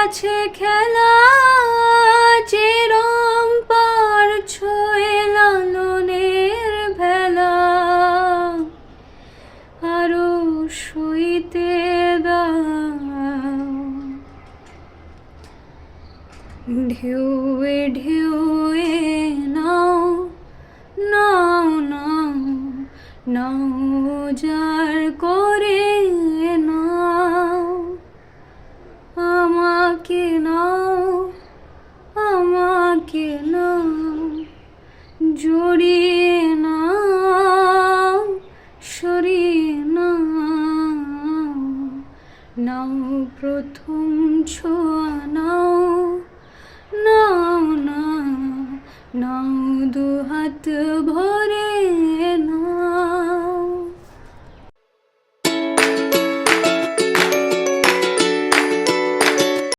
আছে খেলা, চিরম পারছো এ লালনের ভেলা, আরো সইতে দাও। ঢেউয়ে ঢেউয়ে নাও নাও নাও নাও যার করে নাও, আমাকে নাও আমাকে নাও, জড়িয়ে নাও সরিয়ে নাও, নাও প্রথম ছোঁয়া নাও নাও নাও নাও, দুহাত ভরে